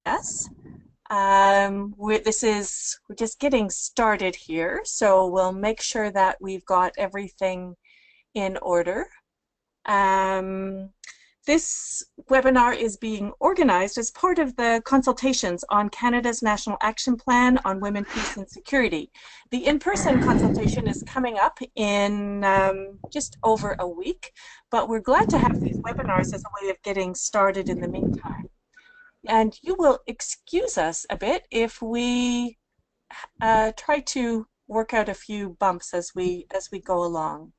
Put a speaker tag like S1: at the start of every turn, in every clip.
S1: us. We're just getting started here, so we'll make sure that we've got everything in order. This webinar is being organized as part of the consultations on Canada's National Action Plan on Women, Peace and Security. The in-person consultation is coming up in just over a week, but we're glad to have these webinars as a way of getting started in the meantime. And you will excuse us a bit if we try to work out a few bumps as we go along.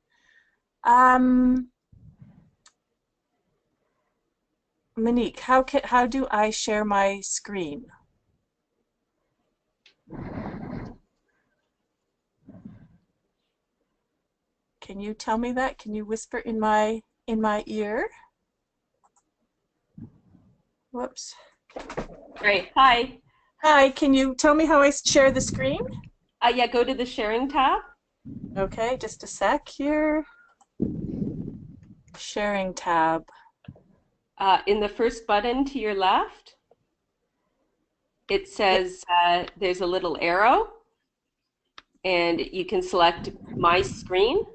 S1: Monique, how do I share my screen? Can you tell me that? Can you whisper in my ear? Whoops.
S2: Great. Hi.
S1: Hi, can you tell me how I share the screen?
S2: Yeah, go to the sharing tab.
S1: Okay, just a sec here. Sharing tab.
S2: In the first button to your left, it says there's a little arrow, and you can select My Screen.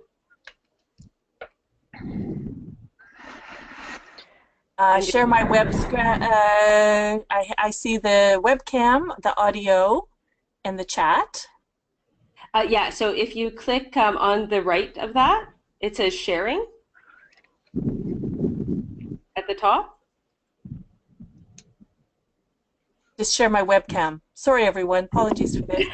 S1: Share my web screen. I see the webcam, the audio, and the chat.
S2: Yeah, so if you click on the right of that, it says Sharing at the top.
S1: Just share my webcam. Sorry, everyone. Apologies for this.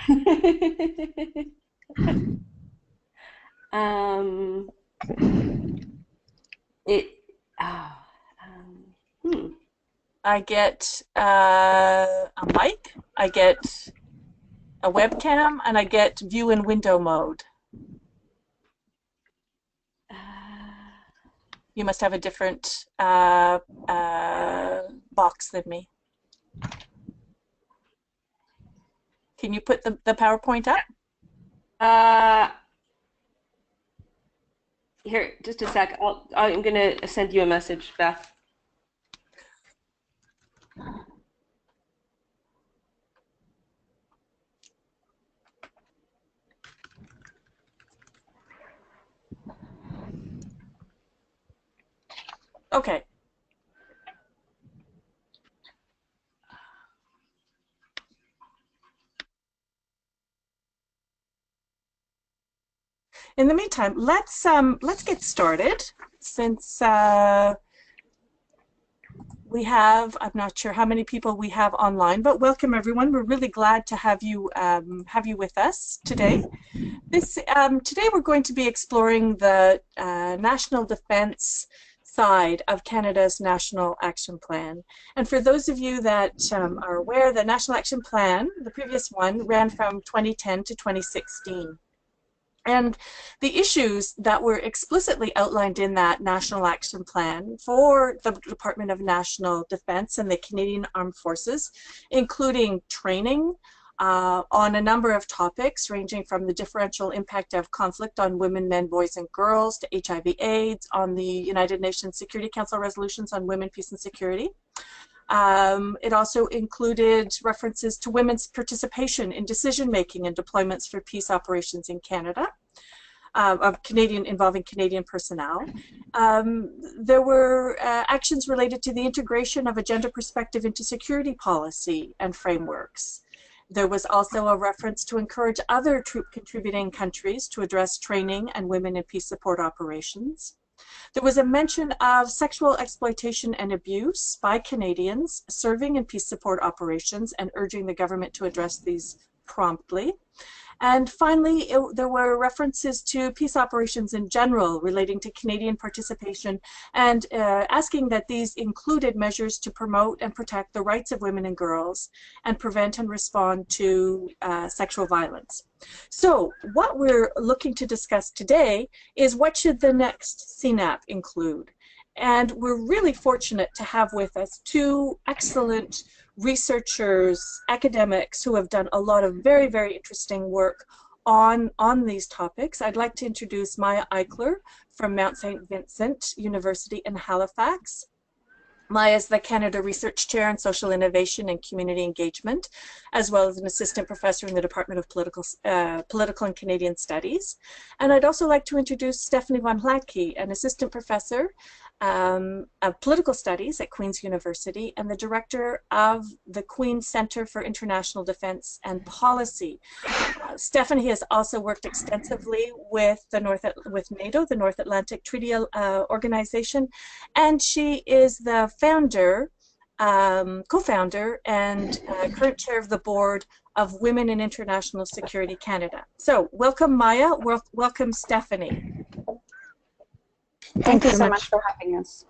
S1: I get a mic, I get a webcam, and I get view in window mode. You must have a different box than me. Can you put the PowerPoint up?
S2: Here, just a sec. I'm going to send you a message, Beth.
S1: Okay. In the meantime, let's get started. Since we have, I'm not sure how many people we have online, but welcome everyone. We're really glad to have you with us today. Today we're going to be exploring the national defense side of Canada's National Action Plan. And for those of you that are aware, the National Action Plan, the previous one, ran from 2010 to 2016. And the issues that were explicitly outlined in that National Action Plan for the Department of National Defense and the Canadian Armed Forces, including training on a number of topics ranging from the differential impact of conflict on women, men, boys, and girls to HIV/AIDS, on the United Nations Security Council resolutions on women, peace, and security. It also included references to women's participation in decision-making and deployments for peace operations in Canada, involving Canadian personnel. There were actions related to the integration of a gender perspective into security policy and frameworks. There was also a reference to encourage other troop-contributing countries to address training and women in peace support operations. There was a mention of sexual exploitation and abuse by Canadians serving in peace support operations and urging the government to address these promptly. And finally, there were references to peace operations in general relating to Canadian participation and asking that these included measures to promote and protect the rights of women and girls and prevent and respond to sexual violence. So what we're looking to discuss today is what should the next CNAP include? And we're really fortunate to have with us two excellent researchers, academics who have done a lot of very, very interesting work on these topics. I'd like to introduce Maya Eichler from Mount St. Vincent University in Halifax. Maya is the Canada Research Chair in Social Innovation and Community Engagement, as well as an assistant professor in the Department of Political and Canadian Studies. And I'd also like to introduce Stephanie Van Hlatke, an assistant professor of Political Studies at Queen's University and the director of the Queen's Centre for International Defence and Policy. Stephanie has also worked extensively with NATO, the North Atlantic Treaty Organization, and she is the founder, co-founder, and current chair of the board of Women in International Security Canada. So, welcome Maya, welcome Stephanie.
S3: Thank you so much for having us.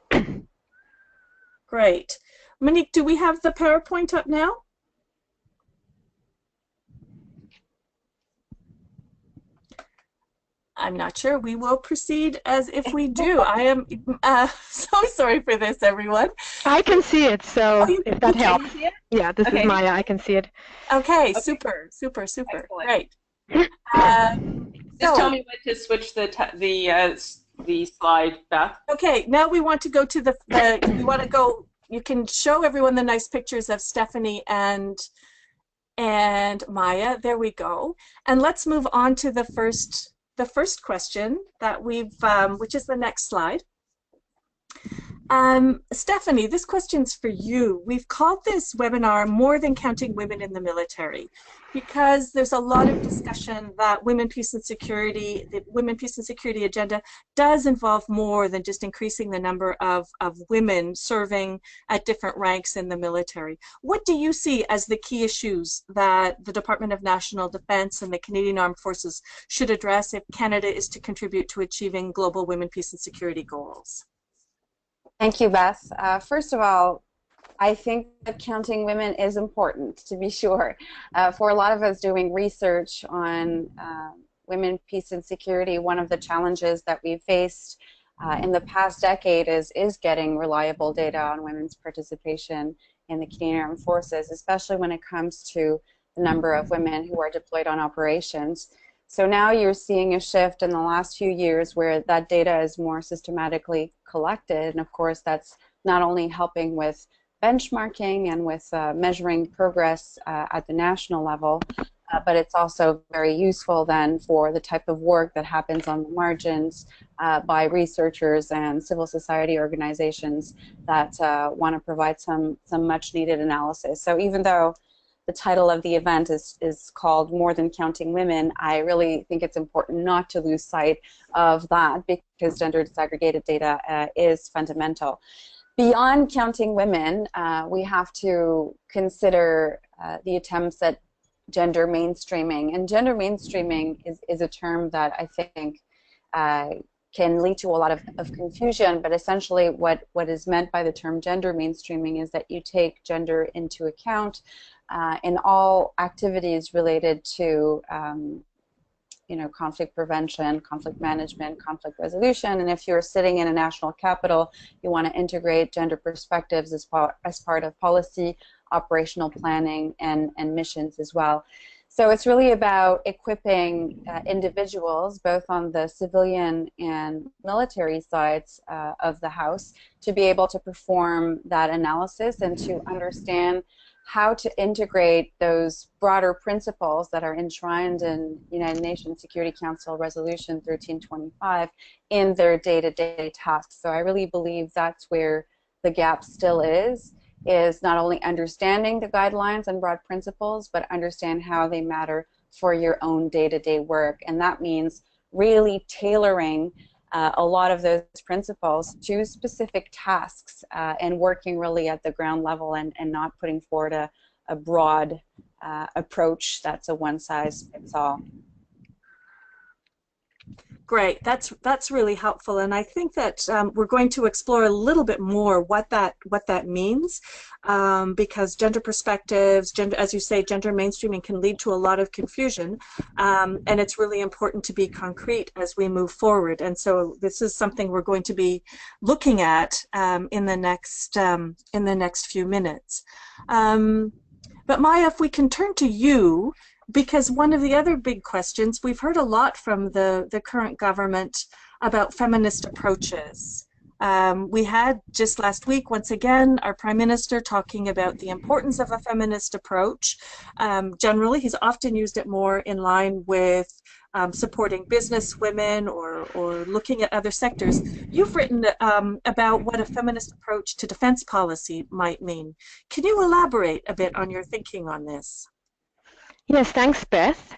S1: Great. Monique, do we have the PowerPoint up now? I'm not sure. We will proceed as if we do. I am so sorry for this, everyone.
S3: I can see it, so if that helps.
S2: Can you see it?
S3: Yeah, this is Maya. I can see it.
S1: Okay, super, super, super.
S2: Excellent.
S1: Great.
S2: Just tell me when to switch the slide, Beth.
S1: Okay, now we want to go to we want to go, you can show everyone the nice pictures of Stephanie and Maya. There we go. And let's move on to the first question that we've, which is the next slide. Stephanie, this question's for you. We've called this webinar More Than Counting Women in the Military because there's a lot of discussion that women, peace and security, the women, peace and security agenda does involve more than just increasing the number of women serving at different ranks in the military. What do you see as the key issues that the Department of National Defence and the Canadian Armed Forces should address if Canada is to contribute to achieving global women, peace and security goals?
S4: Thank you, Beth. First of all, I think that counting women is important, to be sure. For a lot of us doing research on women, peace, and security, one of the challenges that we've faced in the past decade is getting reliable data on women's participation in the Canadian Armed Forces, especially when it comes to the number of women who are deployed on operations. So now you're seeing a shift in the last few years where that data is more systematically collected, and of course that's not only helping with benchmarking and with measuring progress at the national level, but it's also very useful then for the type of work that happens on the margins by researchers and civil society organizations that want to provide some much needed analysis. So even though the title of the event is called More Than Counting Women, I really think it's important not to lose sight of that because gender disaggregated data is fundamental. Beyond counting women, we have to consider the attempts at gender mainstreaming. And gender mainstreaming is a term that I think can lead to a lot of confusion, but essentially what is meant by the term gender mainstreaming is that you take gender into account in all activities related to conflict prevention, conflict management, conflict resolution, and if you're sitting in a national capital, you want to integrate gender perspectives as part of policy, operational planning, and missions as well. So it's really about equipping individuals, both on the civilian and military sides of the house, to be able to perform that analysis and to understand how to integrate those broader principles that are enshrined in United Nations Security Council Resolution 1325 in their day-to-day tasks. So I really believe that's where the gap still is not only understanding the guidelines and broad principles, but understand how they matter for your own day-to-day work. And that means really tailoring a lot of those principles to specific tasks and working really at the ground level and not putting forward a broad approach that's a one-size-fits-all.
S1: Great, that's really helpful, and I think that we're going to explore a little bit more what that means, because gender perspectives, as you say, gender mainstreaming can lead to a lot of confusion, and it's really important to be concrete as we move forward. And so this is something we're going to be looking at in the next few minutes. But Maya, if we can turn to you. Because one of the other big questions, we've heard a lot from the current government about feminist approaches We had just last week, once again, our Prime Minister talking about the importance of a feminist approach. Generally, he's often used it more in line with supporting business women or looking at other sectors. You've written about what a feminist approach to defense policy might mean. Can you elaborate a bit on your thinking on this?
S5: Yes, thanks, Beth.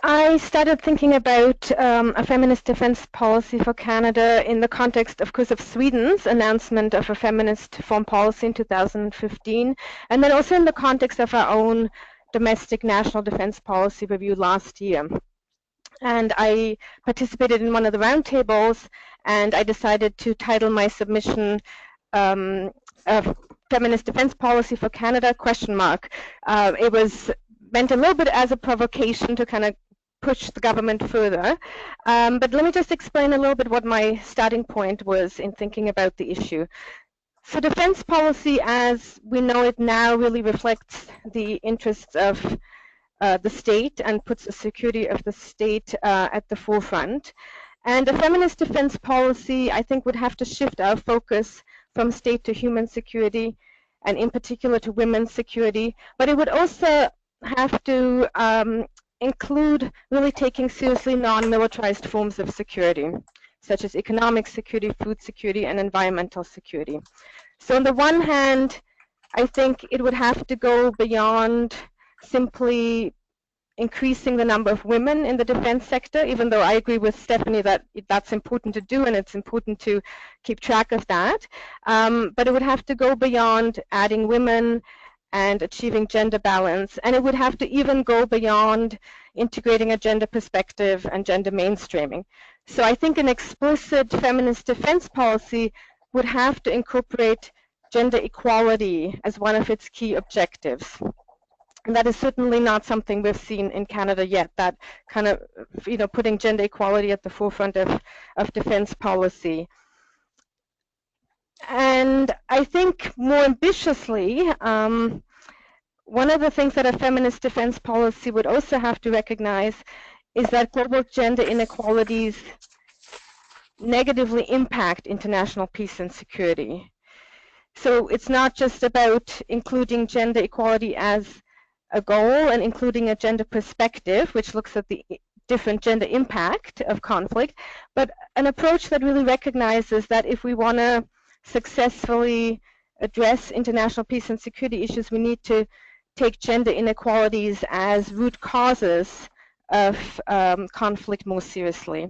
S5: I started thinking about a feminist defense policy for Canada in the context, of course, of Sweden's announcement of a feminist foreign policy in 2015, and then also in the context of our own domestic national defense policy review last year. And I participated in one of the roundtables, and I decided to title my submission Feminist Defense Policy for Canada, ? It was meant a little bit as a provocation to kind of push the government further. But let me just explain a little bit what my starting point was in thinking about the issue. So defense policy as we know it now really reflects the interests of the state and puts the security of the state at the forefront. And a feminist defense policy, I think, would have to shift our focus from state to human security, and in particular to women's security. But it would also have to include really taking seriously non-militarized forms of security, such as economic security, food security, and environmental security. So on the one hand, I think it would have to go beyond simply increasing the number of women in the defense sector, even though I agree with Stephanie that that's important to do and it's important to keep track of that. But it would have to go beyond adding women and achieving gender balance, and it would have to even go beyond integrating a gender perspective and gender mainstreaming. So I think an explicit feminist defense policy would have to incorporate gender equality as one of its key objectives. And that is certainly not something we've seen in Canada yet, that kind of, putting gender equality at the forefront of defense policy. And I think more ambitiously, one of the things that a feminist defense policy would also have to recognize is that global gender inequalities negatively impact international peace and security. So it's not just about including gender equality as a goal and including a gender perspective, which looks at the different gender impact of conflict, but an approach that really recognizes that if we want to successfully address international peace and security issues, we need to take gender inequalities as root causes of conflict more seriously.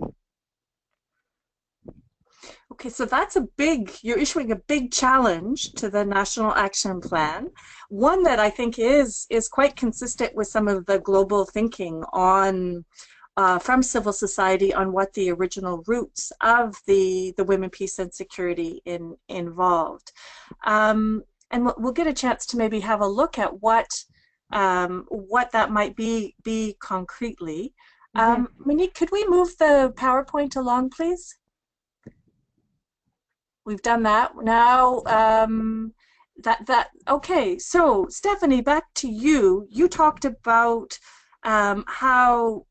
S1: Okay, so that's you're issuing a big challenge to the National Action Plan, one that I think is quite consistent with some of the global thinking on from civil society on what the original roots of the women, peace and security involved. And we'll get a chance to maybe have a look at what that might be concretely. Monique, could we move the PowerPoint along, please? We've done that. Now, okay, so Stephanie, back to you. You talked about how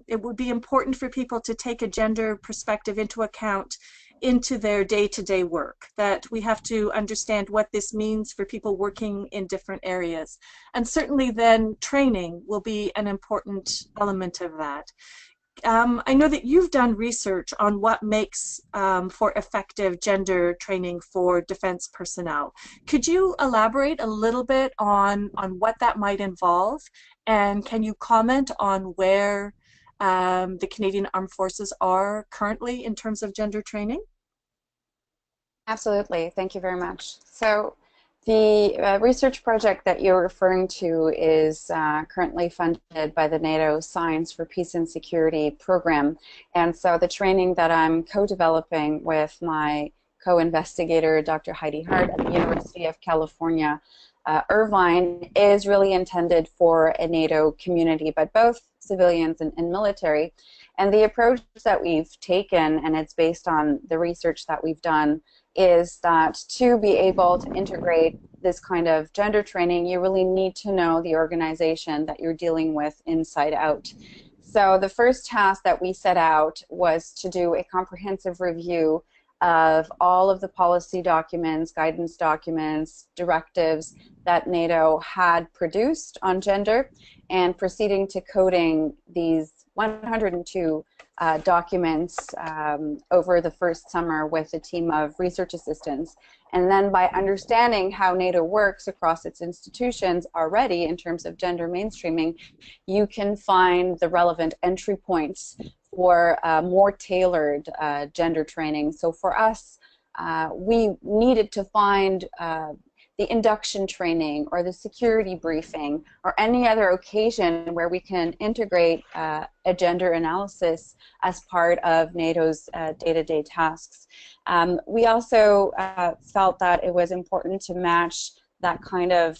S1: it would be important for people to take a gender perspective into account into their day-to-day work, that we have to understand what this means for people working in different areas. And certainly then training will be an important element of that. I know that you've done research on what makes for effective gender training for defense personnel. Could you elaborate a little bit on what that might involve? And can you comment on where the Canadian Armed Forces are currently in terms of gender training?
S4: Absolutely. Thank you very much. So the research project that you're referring to is currently funded by the NATO Science for Peace and Security program. And so the training that I'm co-developing with my co-investigator, Dr. Heidi Hart at the University of California, Irvine, is really intended for a NATO community, but both civilians and military. And the approach that we've taken, and it's based on the research that we've done, is that to be able to integrate this kind of gender training, you really need to know the organization that you're dealing with inside out. So the first task that we set out was to do a comprehensive review of all of the policy documents, guidance documents, directives that NATO had produced on gender, and proceeding to coding these 102 documents over the first summer with a team of research assistants. And then by understanding how NATO works across its institutions already in terms of gender mainstreaming, you can find the relevant entry points for more tailored gender training. So for us, we needed to find the induction training or the security briefing or any other occasion where we can integrate a gender analysis as part of NATO's day-to-day tasks. We also felt that it was important to match that kind of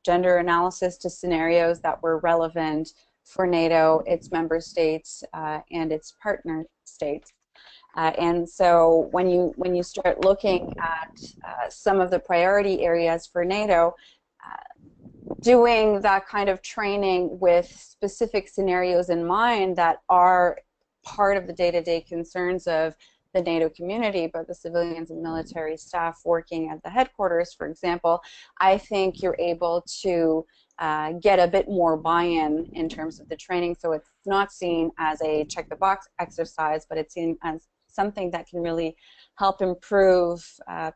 S4: gender analysis to scenarios that were relevant for NATO, its member states, and its partner states. And so when you start looking at some of the priority areas for NATO, doing that kind of training with specific scenarios in mind that are part of the day-to-day concerns of the NATO community, but the civilians and military staff working at the headquarters, for example, I think you're able to get a bit more buy-in in terms of the training. So it's not seen as a check-the-box exercise, but it's seen as something that can really help improve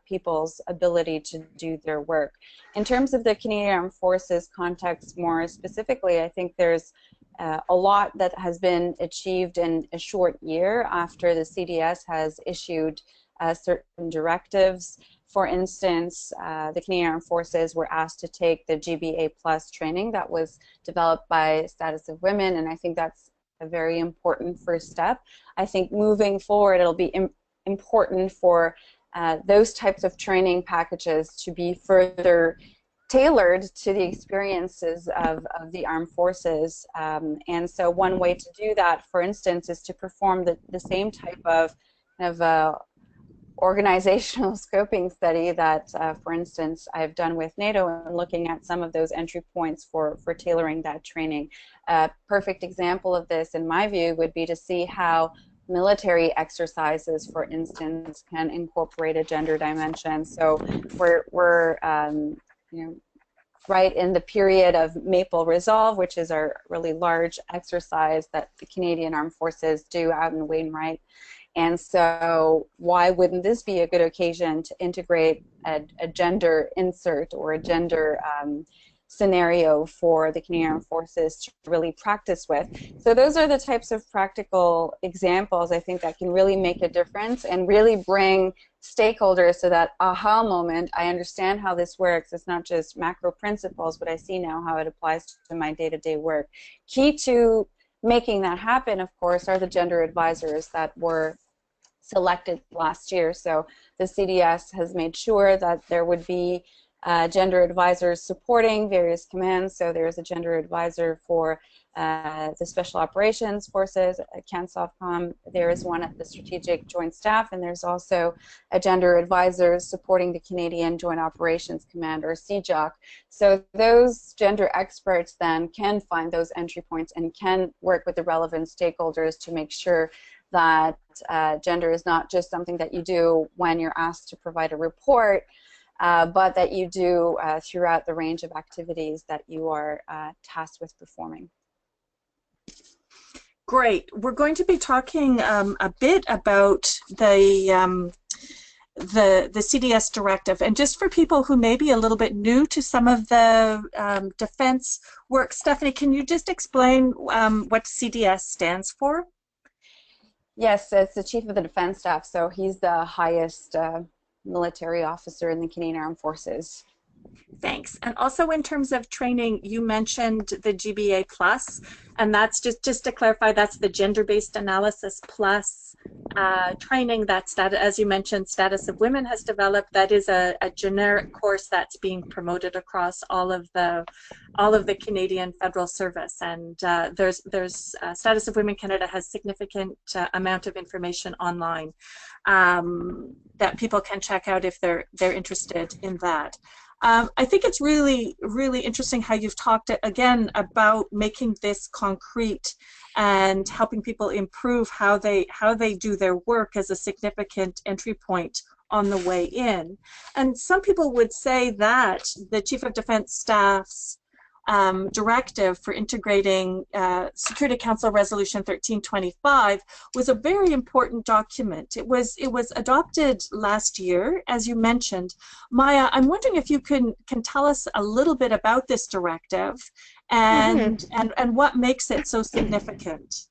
S4: people's ability to do their work. In terms of the Canadian Armed Forces context more specifically, I think there's a lot that has been achieved in a short year after the CDS has issued certain directives. For instance, the Canadian Armed Forces were asked to take the GBA Plus training that was developed by Status of Women, and I think that's a very important first step. I think moving forward, it'll be important for those types of training packages to be further tailored to the experiences of the armed forces. And so one way to do that, for instance, is to perform the same type of organizational scoping study that, for instance, I've done with NATO and looking at some of those entry points for tailoring that training. A perfect example of this, in my view, would be to see how military exercises, for instance, can incorporate a gender dimension. So we're you know, right in the period of Maple Resolve, which is our really large exercise that the Canadian Armed Forces do out in Wainwright. And so why wouldn't this be a good occasion to integrate a gender insert or a gender scenario for the Canadian Armed Forces to really practice with? So those are the types of practical examples I think that can really make a difference and really bring stakeholders to that aha moment. I understand how this works. It's not just macro principles, but I see now how it applies to my day-to-day work. Key to making that happen, of course, are the gender advisors that were selected last year. So the CDS has made sure that there would be gender advisors supporting various commands. So there's a gender advisor for the Special Operations Forces at CANSOFCOM. There is one at the Strategic Joint Staff, and there's also a gender advisor supporting the Canadian Joint Operations Command, or CJOC. So those gender experts then can find those entry points and can work with the relevant stakeholders to make sure that gender is not just something that you do when you're asked to provide a report, but that you do throughout the range of activities that you are tasked with performing.
S1: Great. We're going to be talking a bit about the CDS directive, and just for people who may be a little bit new to some of the defense work, Stephanie, can you just explain what CDS stands for?
S4: Yes, it's the Chief of the Defense Staff, so he's the highest military officer in the Canadian Armed Forces.
S1: Thanks. And also in terms of training, you mentioned the GBA Plus, and that's just to clarify, that's the Gender-Based Analysis Plus training that, as you mentioned, Status of Women has developed. That is a generic course that's being promoted across all of the Canadian Federal Service, and there's Status of Women Canada has significant amount of information online that people can check out if they're interested in that. I think it's really, really interesting how you've talked again about making this concrete and helping people improve how they do their work as a significant entry point on the way in. And some people would say that the Chief of Defense Staff's directive for integrating Security Council Resolution 1325 was a very important document. It was adopted last year, as you mentioned. Maya, I'm wondering if you can tell us a little bit about this directive and what makes it so significant.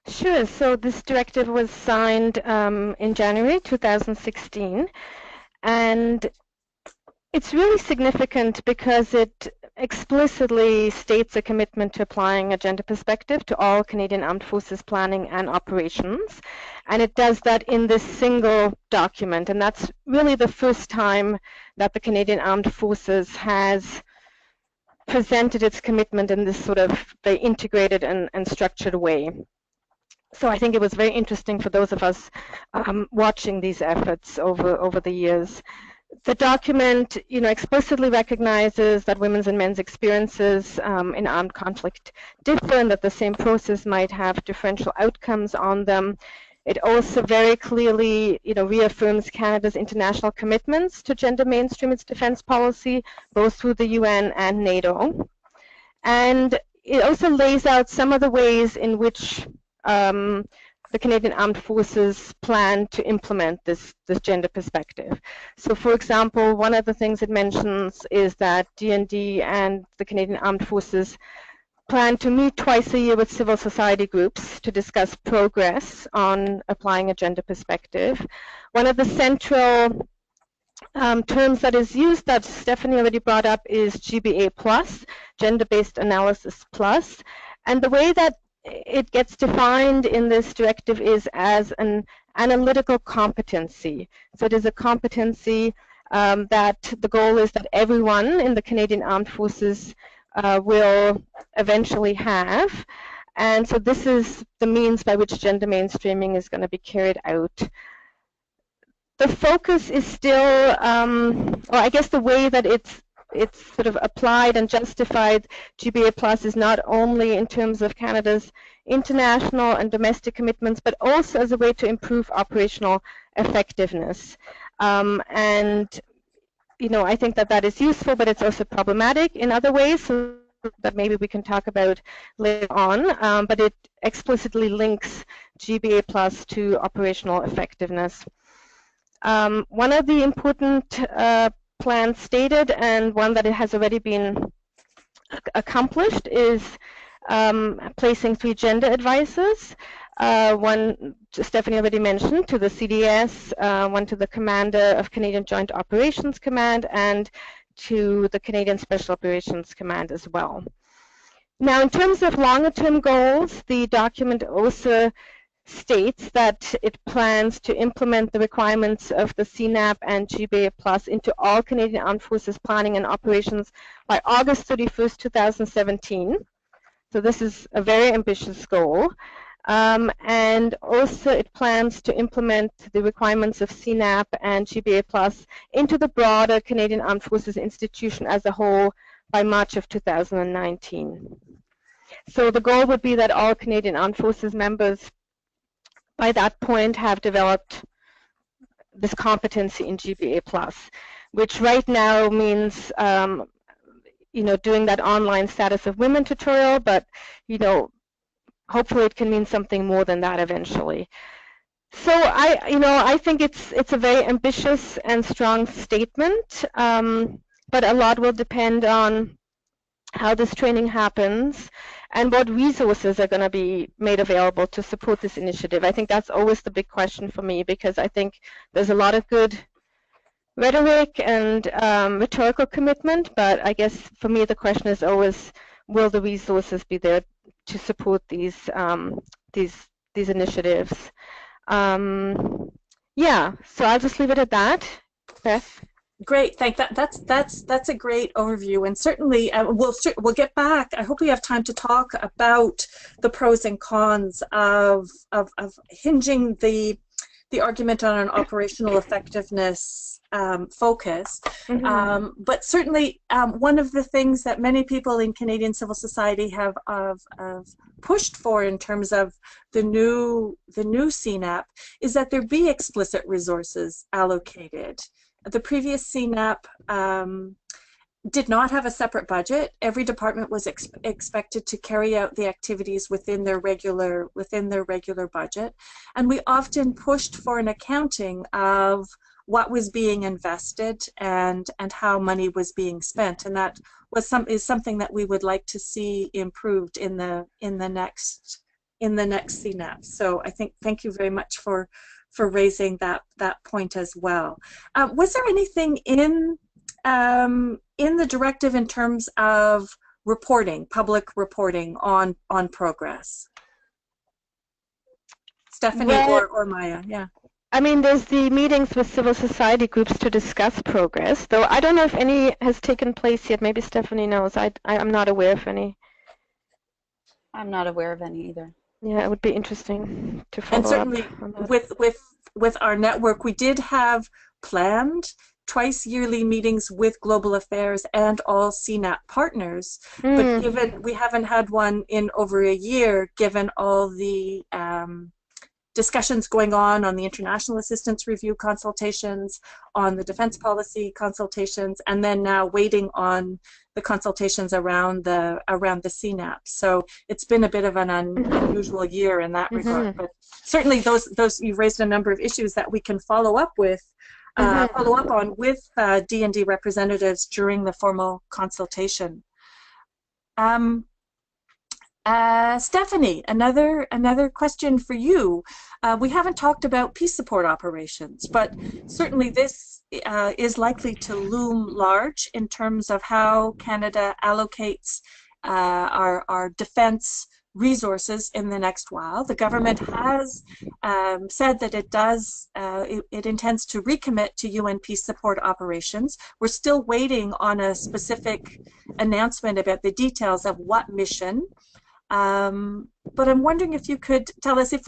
S5: Sure. So this directive was signed in January 2016, and it's really significant because it explicitly states a commitment to applying a gender perspective to all Canadian Armed Forces planning and operations, and it does that in this single document, and that's really the first time that the Canadian Armed Forces has presented its commitment in this sort of very integrated and structured way. So I think it was very interesting for those of us watching these efforts over the years. The document, explicitly recognizes that women's and men's experiences in armed conflict differ, and that the same process might have differential outcomes on them. It also very clearly, reaffirms Canada's international commitments to gender mainstream its defense policy, both through the UN and NATO. And it also lays out some of the ways in which the Canadian Armed Forces plan to implement this gender perspective. So, for example, one of the things it mentions is that DND and the Canadian Armed Forces plan to meet twice a year with civil society groups to discuss progress on applying a gender perspective. One of the central terms that is used that Stephanie already brought up is GBA+, Gender-Based Analysis Plus, and the way that it gets defined in this directive is as an analytical competency. So it is a competency that the goal is that everyone in the Canadian Armed Forces will eventually have. And so this is the means by which gender mainstreaming is going to be carried out. The focus is still, or I guess the way that it's sort of applied and justified, GBA Plus, is not only in terms of Canada's international and domestic commitments, but also as a way to improve operational effectiveness. And I think that is useful, but it's also problematic in other ways, so that maybe we can talk about later on. But it explicitly links GBA Plus to operational effectiveness. One of the important plans stated, and one that it has already been accomplished, is placing 3 gender advisors. One Stephanie already mentioned, to the CDS, one to the Commander of Canadian Joint Operations Command, and to the Canadian Special Operations Command as well. Now, in terms of longer-term goals, the document also states that it plans to implement the requirements of the CNAP and GBA Plus into all Canadian Armed Forces planning and operations by August 31st, 2017. So this is a very ambitious goal. And also it plans to implement the requirements of CNAP and GBA Plus into the broader Canadian Armed Forces institution as a whole by March of 2019. So the goal would be that all Canadian Armed Forces members by that point have developed this competency in GBA+, which right now means doing that online status of women tutorial, but hopefully it can mean something more than that eventually. So I think it's a very ambitious and strong statement, but a lot will depend on how this training happens and what resources are going to be made available to support this initiative. I think that's always the big question for me, because I think there's a lot of good rhetoric and rhetorical commitment, but I guess for me the question is always, will the resources be there to support these initiatives? Yeah, so I'll just leave it at that. Beth?
S1: Great, that's a great overview, and certainly we'll get back. I hope we have time to talk about the pros and cons of hinging the argument on an operational effectiveness focus.
S5: Mm-hmm.
S1: But certainly one of the things that many people in Canadian civil society have pushed for in terms of the new CNAP is that there be explicit resources allocated. The previous CNAP did not have a separate budget. Every department was expected to carry out the activities within their regular budget, and we often pushed for an accounting of what was being invested and how money was being spent, and that was something that we would like to see improved in the next CNAP. So I think thank you very much for raising that point as well. Was there anything in the directive in terms of reporting, public reporting on progress? Stephanie or Maya, yeah.
S5: I mean, there's the meetings with civil society groups to discuss progress, though I don't know if any has taken place yet. Maybe Stephanie knows. I'm not aware of any.
S4: I'm not aware of any either.
S5: Yeah, it would be interesting to follow
S1: up. And certainly with our network, we did have planned twice yearly meetings with Global Affairs and all CNAP partners, but given we haven't had one in over a year, given all the discussions going on the international assistance review consultations, on the defense policy consultations, and then now waiting on the consultations around the CNAP. So it's been a bit of an unusual year in that regard. But certainly those you've raised a number of issues that we can follow up with. On with D&D representatives during the formal consultation. Stephanie, another question for you. We haven't talked about peace support operations, but certainly this is likely to loom large in terms of how Canada allocates our defense resources in the next while. The government has said that it intends to recommit to UN peace support operations. We're still waiting on a specific announcement about the details of what mission. But I'm wondering if you could tell us if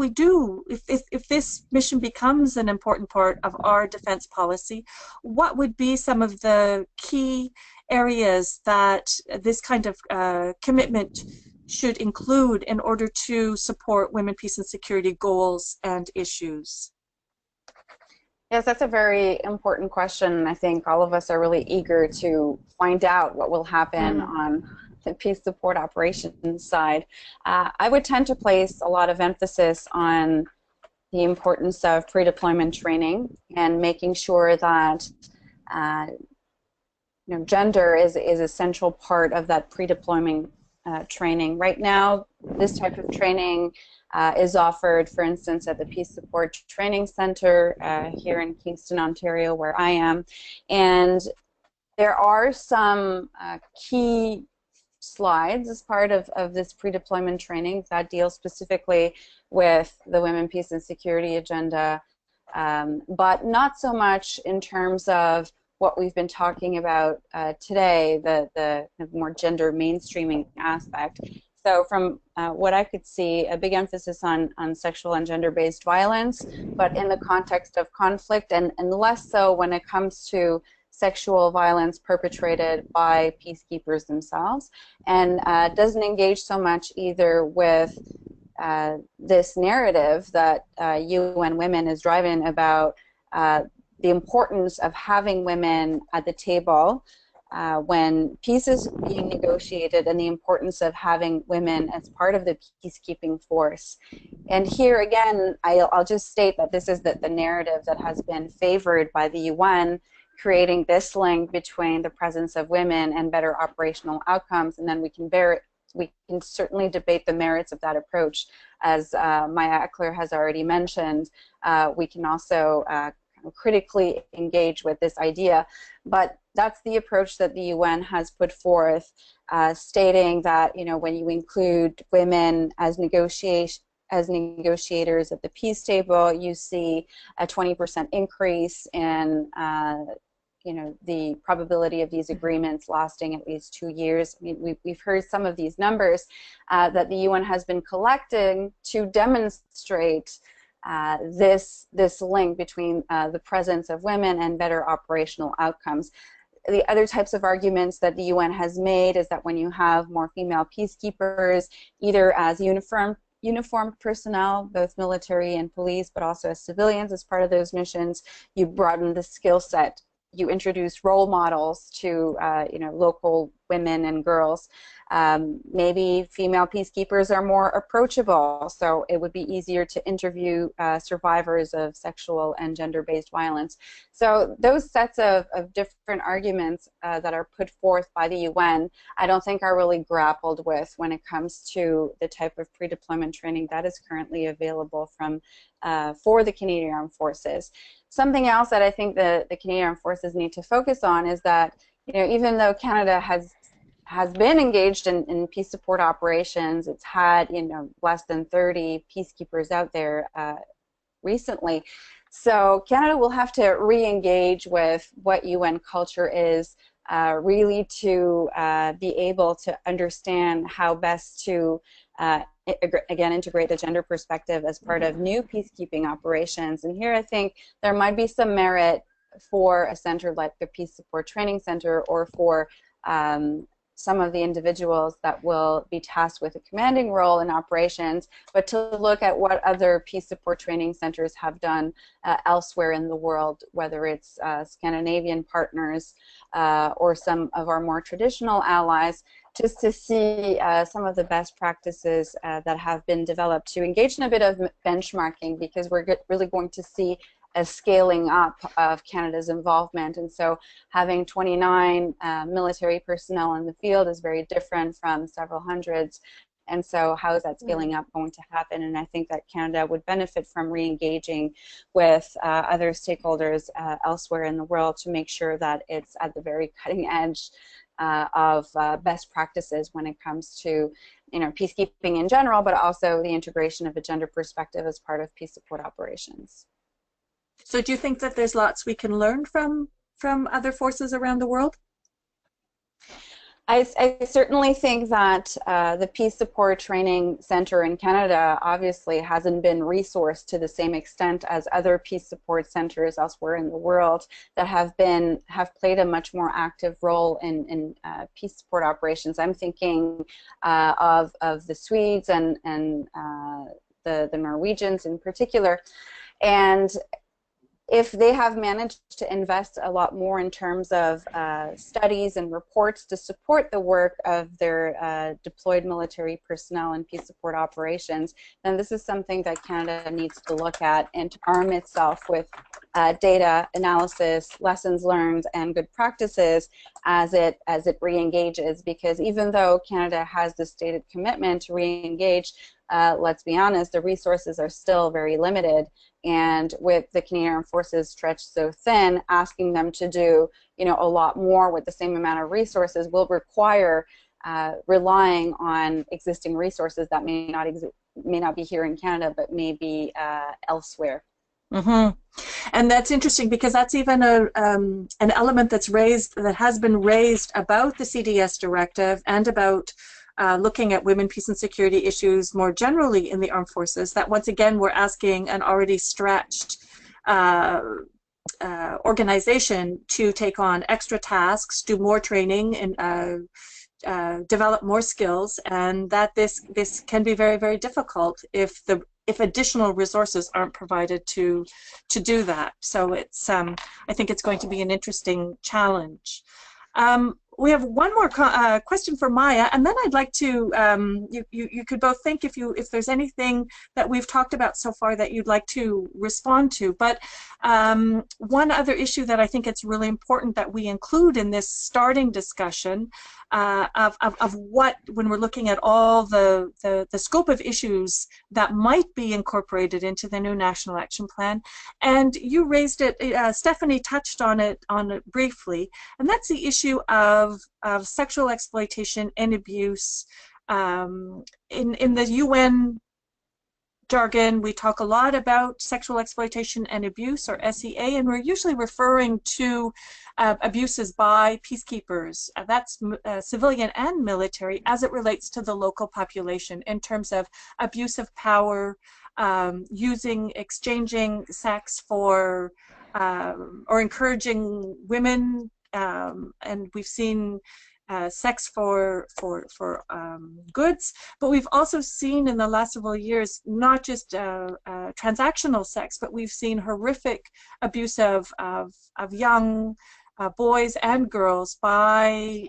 S1: this mission becomes an important part of our defense policy, what would be some of the key areas that this kind of commitment should include in order to support women, peace, and security goals and issues?
S4: Yes, that's a very important question. I think all of us are really eager to find out what will happen on the peace support operations side. I would tend to place a lot of emphasis on the importance of pre-deployment training and making sure that gender is a central part of that pre-deployment training. Right now, this type of training is offered, for instance, at the Peace Support Training Center here in Kingston, Ontario, where I am. And there are some key slides as part of this pre-deployment training that deal specifically with the Women, Peace, and Security agenda, but not so much in terms of what we've been talking about today, the more gender mainstreaming aspect. So from what I could see, a big emphasis on sexual and gender-based violence, but in the context of conflict, and less so when it comes to sexual violence perpetrated by peacekeepers themselves, and doesn't engage so much either with this narrative that UN Women is driving about the importance of having women at the table when peace is being negotiated, and the importance of having women as part of the peacekeeping force. And here again, I'll just state that this is the narrative that has been favored by the UN, creating this link between the presence of women and better operational outcomes, and then we can certainly debate the merits of that approach. As Maya Eckler has already mentioned, we can also critically engage with this idea, but that's the approach that the UN has put forth, stating that when you include women as negotiators at the peace table, you see a 20% increase in the probability of these agreements lasting at least 2 years. I mean, we've heard some of these numbers that the UN has been collecting to demonstrate this link between the presence of women and better operational outcomes. The other types of arguments that the UN has made is that when you have more female peacekeepers, either as uniformed personnel, both military and police, but also as civilians as part of those missions, you broaden the skill set. You introduce role models to local women and girls. Maybe female peacekeepers are more approachable, so it would be easier to interview survivors of sexual and gender-based violence. So those sets of different arguments that are put forth by the UN, I don't think are really grappled with when it comes to the type of pre-deployment training that is currently available for the Canadian Armed Forces. Something else that I think the Canadian Armed Forces need to focus on is that, even though Canada has been engaged in peace support operations, it's had, less than 30 peacekeepers out there recently. So Canada will have to re-engage with what UN culture is, really to be able to understand how best to again, integrate the gender perspective as part of new peacekeeping operations. And here I think there might be some merit for a center like the Peace Support Training Center, or for some of the individuals that will be tasked with a commanding role in operations, but to look at what other peace support training centers have done elsewhere in the world, whether it's Scandinavian partners or some of our more traditional allies, just to see some of the best practices that have been developed, to engage in a bit of benchmarking, because we're really going to see a scaling up of Canada's involvement. And so having 29 military personnel in the field is very different from several hundreds. And so how is that scaling up going to happen? And I think that Canada would benefit from re-engaging with other stakeholders elsewhere in the world to make sure that it's at the very cutting edge of best practices when it comes to peacekeeping in general, but also the integration of a gender perspective as part of peace support operations.
S1: So do you think that there's lots we can learn from other forces around the world?
S4: I certainly think that the Peace Support Training Center in Canada obviously hasn't been resourced to the same extent as other peace support centers elsewhere in the world that have played a much more active role in peace support operations. I'm thinking of the Swedes and the Norwegians in particular. And if they have managed to invest a lot more in terms of studies and reports to support the work of their deployed military personnel in peace support operations, then this is something that Canada needs to look at and to arm itself with data analysis, lessons learned, and good practices as it re-engages. Because even though Canada has the stated commitment to re-engage, let's be honest, the resources are still very limited. And with the Canadian Armed Forces stretched so thin, asking them to do a lot more with the same amount of resources will require relying on existing resources that may not be here in Canada, but may be elsewhere.
S1: Mm-hmm. And that's interesting, because that's even an element that has been raised about the CDS directive and about looking at women, peace and security issues more generally in the armed forces, that once again we're asking an already stretched organization to take on extra tasks, do more training, and develop more skills, and that this can be very, very difficult if additional resources aren't provided to do that. So it's I think it's going to be an interesting challenge. We have one more question for Maya, and then I'd like to you could both think if there's anything that we've talked about so far that you'd like to respond to. But one other issue that I think it's really important that we include in this starting discussion of what, when we're looking at all the scope of issues that might be incorporated into the new National Action Plan, and you raised it, Stephanie touched on it briefly, and that's the issue of sexual exploitation and abuse in the UN jargon, we talk a lot about sexual exploitation and abuse, or SEA, and we're usually referring to abuses by peacekeepers, that's civilian and military, as it relates to the local population in terms of abuse of power, exchanging sex for, or encouraging women, and we've seen sex for goods, but we've also seen in the last several years not just transactional sex, but we've seen horrific abuse of young boys and girls by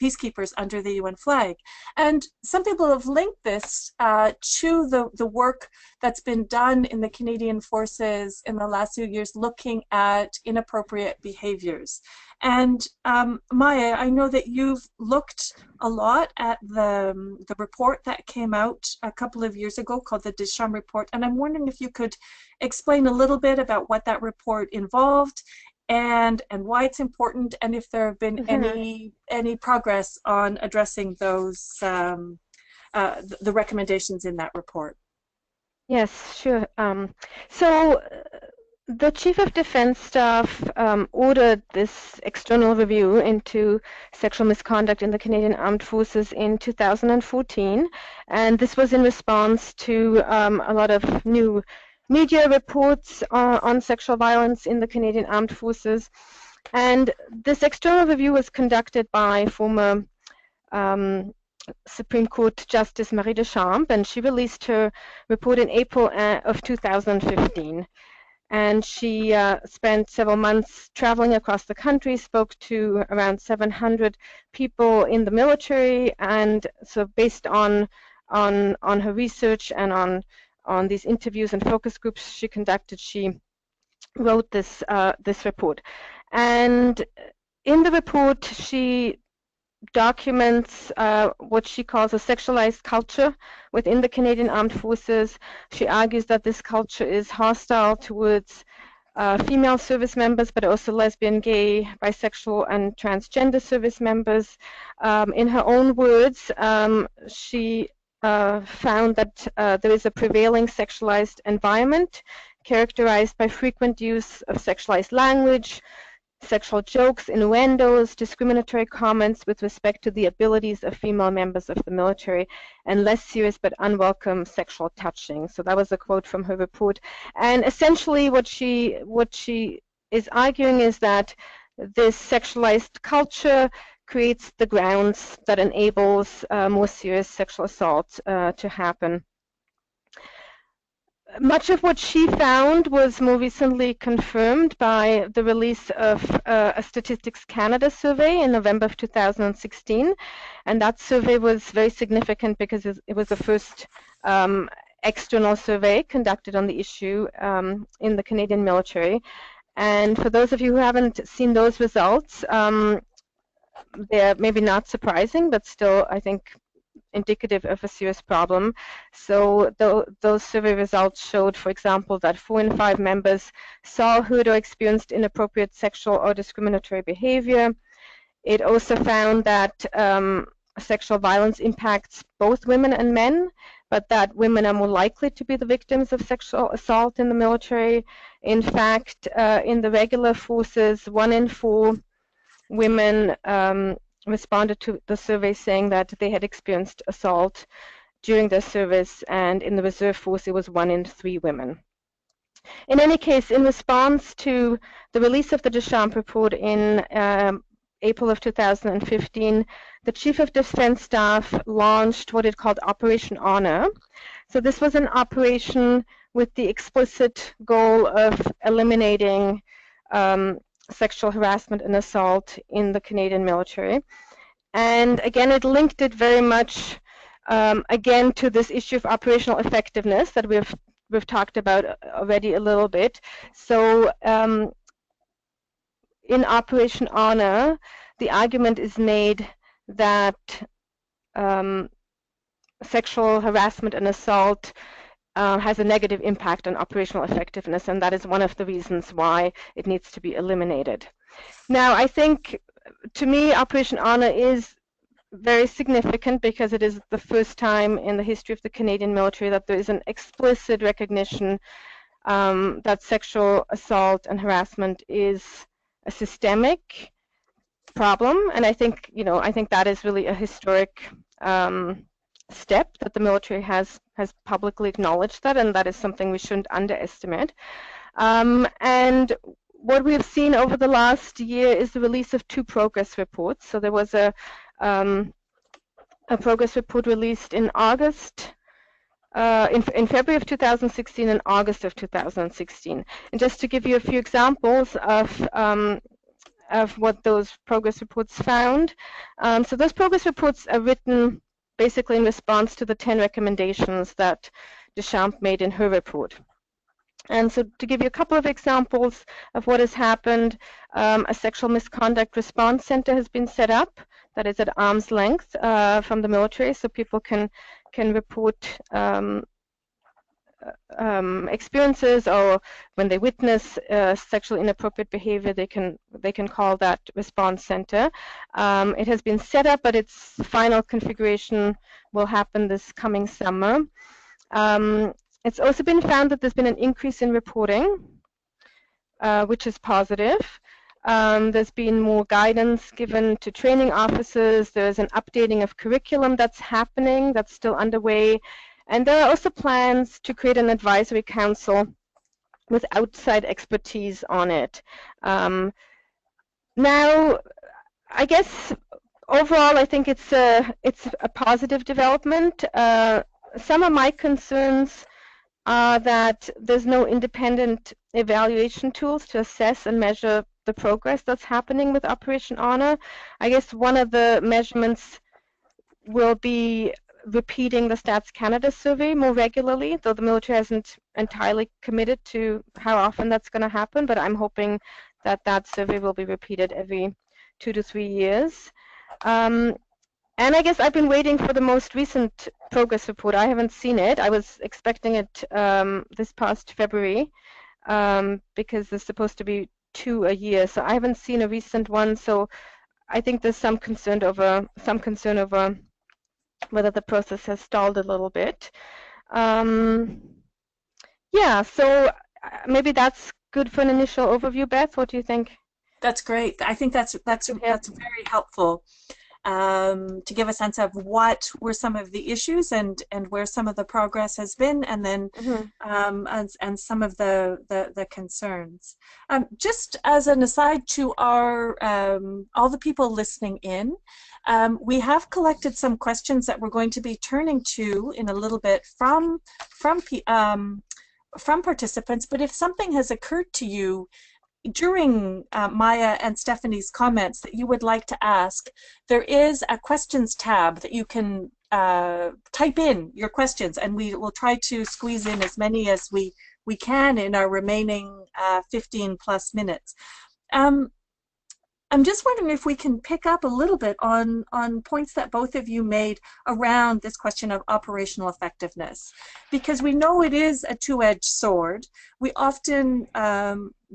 S1: peacekeepers under the UN flag. And some people have linked this to the work that's been done in the Canadian Forces in the last few years looking at inappropriate behaviors. And Maya, I know that you've looked a lot at the report that came out a couple of years ago called the Deschamps Report, and I'm wondering if you could explain a little bit about what that report involved and why it's important, and if there have been any progress on addressing those the recommendations in that report.
S5: Yes, sure. So the Chief of Defense Staff ordered this external review into sexual misconduct in the Canadian Armed Forces in 2014, and this was in response to a lot of new media reports on sexual violence in the Canadian Armed Forces. And this external review was conducted by former Supreme Court Justice Marie Deschamps, and she released her report in April of 2015. And she spent several months traveling across the country, spoke to around 700 people in the military, and so based on her research and on these interviews and focus groups she conducted, she wrote this report. And in the report, she documents what she calls a sexualized culture within the Canadian Armed Forces. She argues that this culture is hostile towards female service members, but also lesbian, gay, bisexual, and transgender service members. In her own words, she found that there is a prevailing sexualized environment characterized by frequent use of sexualized language, sexual jokes, innuendos, discriminatory comments with respect to the abilities of female members of the military, and less serious but unwelcome sexual touching. So that was a quote from her report. And essentially what she is arguing is that this sexualized culture creates the grounds that enables more serious sexual assault to happen. Much of what she found was more recently confirmed by the release of a Statistics Canada survey in November of 2016, and that survey was very significant because it was the first external survey conducted on the issue in the Canadian military. And for those of you who haven't seen those results, they're maybe not surprising, but still, I think, indicative of a serious problem. So those survey results showed, for example, that 4 in 5 members saw, heard, or experienced inappropriate sexual or discriminatory behavior. It also found that sexual violence impacts both women and men, but that women are more likely to be the victims of sexual assault in the military. In fact, in the regular forces, 1 in 4 women responded to the survey saying that they had experienced assault during their service, and in the reserve force it was 1 in 3 women. In any case, in response to the release of the Deschamps report in April of 2015, the Chief of Defense Staff launched what it called Operation Honor. So this was an operation with the explicit goal of eliminating sexual harassment and assault in the Canadian military. And again, it linked it very much again to this issue of operational effectiveness that we've talked about already a little bit. So in Operation Honor, the argument is made that sexual harassment and assault has a negative impact on operational effectiveness, and that is one of the reasons why it needs to be eliminated. Now, I think, to me, Operation Honor is very significant because it is the first time in the history of the Canadian military that there is an explicit recognition that sexual assault and harassment is a systemic problem, and I think that is really a historic step that the military has publicly acknowledged that, and that is something we shouldn't underestimate. And what we have seen over the last year is the release of 2 progress reports. So there was a progress report released in August, in February of 2016 and August of 2016. And just to give you a few examples of what those progress reports found. So those progress reports are written basically in response to the 10 recommendations that Deschamps made in her report. And so to give you a couple of examples of what has happened, a sexual misconduct response center has been set up that is at arm's length from the military, so people can report experiences, or when they witness sexually inappropriate behavior, they can call that response center. It has been set up, but its final configuration will happen this coming summer. It's also been found that there's been an increase in reporting, which is positive. There's been more guidance given to training officers. There's an updating of curriculum that's happening, that's still underway. And there are also plans to create an advisory council with outside expertise on it. Now, I guess overall, I think it's a positive development. Some of my concerns are that there's no independent evaluation tools to assess and measure the progress that's happening with Operation Honor. I guess one of the measurements will be repeating the Stats Canada survey more regularly, though the military hasn't entirely committed to how often that's going to happen, but I'm hoping that that survey will be repeated every 2 to 3 years. And I guess I've been waiting for the most recent progress report. I haven't seen it. I was expecting it this past February because there's supposed to be 2 a year, so I haven't seen a recent one. So I think there's some concern over whether the process has stalled a little bit. Yeah, so maybe that's good for an initial overview. Beth, what do you think?
S1: That's great. I think that's very helpful to give a sense of what were some of the issues and where some of the progress has been, and then and some of the concerns. Just as an aside to our all the people listening in, we have collected some questions that we're going to be turning to in a little bit from participants. But if something has occurred to you during Maya and Stephanie's comments that you would like to ask, there is a questions tab that you can type in your questions, and we will try to squeeze in as many as we can in our remaining 15+ minutes. I'm just wondering if we can pick up a little bit on points that both of you made around this question of operational effectiveness, because we know it is a two-edged sword. We often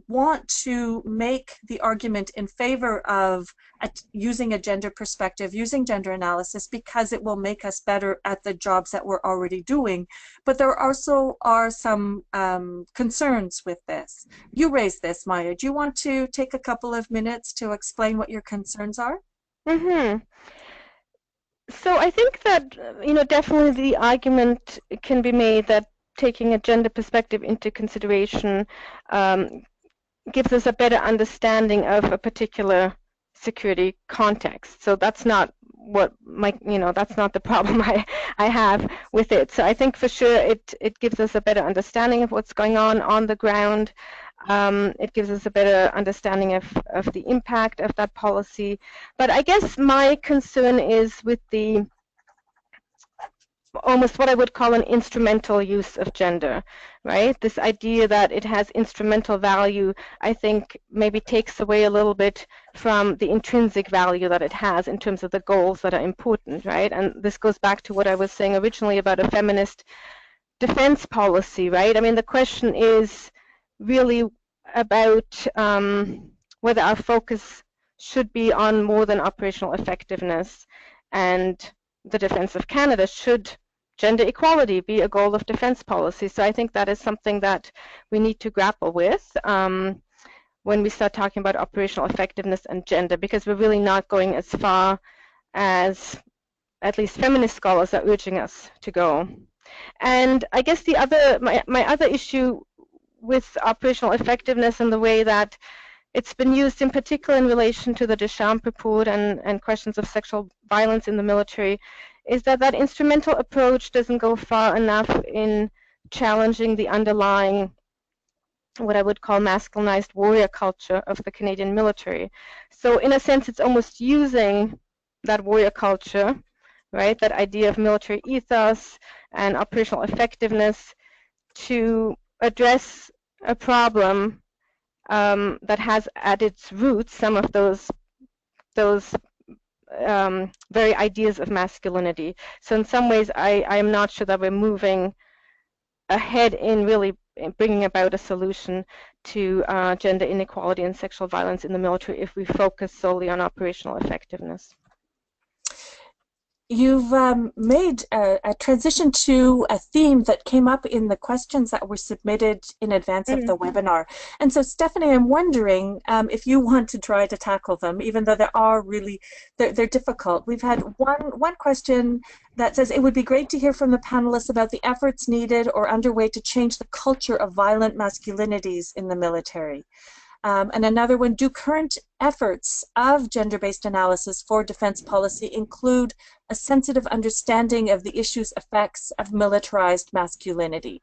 S1: want to make the argument in favor of using a gender perspective, using gender analysis, because it will make us better at the jobs that we're already doing. But there also are some concerns with this. You raised this, Maya. Do you want to take a couple of minutes to explain what your concerns are?
S5: So I think that, definitely the argument can be made that taking a gender perspective into consideration gives us a better understanding of a particular security context. So that's not what that's not the problem I have with it. So I think for sure it gives us a better understanding of what's going on the ground. It gives us a better understanding of the impact of that policy. But I guess my concern is with the almost what I would call an instrumental use of gender, right? This idea that it has instrumental value, I think maybe takes away a little bit from the intrinsic value that it has in terms of the goals that are important, right? And this goes back to what I was saying originally about a feminist defense policy, right? I mean, the question is really about whether our focus should be on more than operational effectiveness. and the Defence of Canada, should gender equality be a goal of defense policy? So I think that is something that we need to grapple with when we start talking about operational effectiveness and gender, because we're really not going as far as at least feminist scholars are urging us to go. And I guess the other, my other issue with operational effectiveness and the way that it's been used in particular in relation to the Deschamps report and questions of sexual violence in the military is that that instrumental approach doesn't go far enough in challenging the underlying, what I would call masculinized warrior culture of the Canadian military. So in a sense, it's almost using that warrior culture, right, that idea of military ethos and operational effectiveness to address a problem that has at its roots some of those very ideas of masculinity. So in some ways, I am not sure that we're moving ahead in really bringing about a solution to gender inequality and sexual violence in the military if we focus solely on operational effectiveness.
S1: You've made a transition to a theme that came up in the questions that were submitted in advance of the webinar. And so, Stephanie, I'm wondering if you want to try to tackle them, even though they're difficult. We've had one question that says, it would be great to hear from the panelists about the efforts needed or underway to change the culture of violent masculinities in the military. And another one, do current efforts of gender-based analysis for defense policy include a sensitive understanding of the issue's effects of militarized masculinity?